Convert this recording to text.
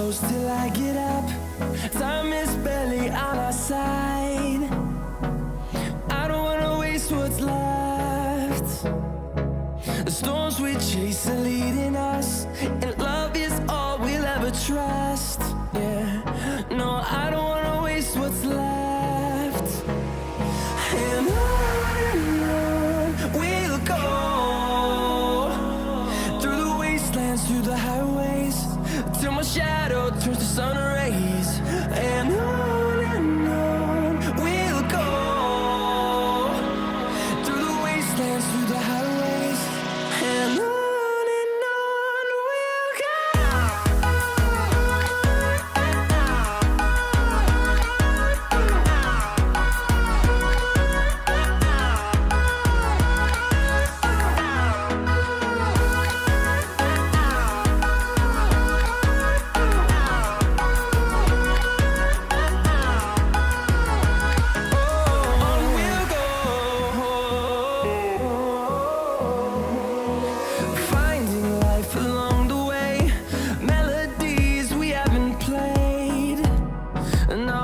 close till I get up. Time is barely on our side. I don't wanna waste what's left. The storms we chase are leading us, and love is all we'll ever trust. Yeah, no, I don't wanna waste what's left. And on we'll go, through the wastelands, through the highways, till my shadow turns to sun rays. And on we'll go, through the wastelands, through the highways, and on we'll go. No,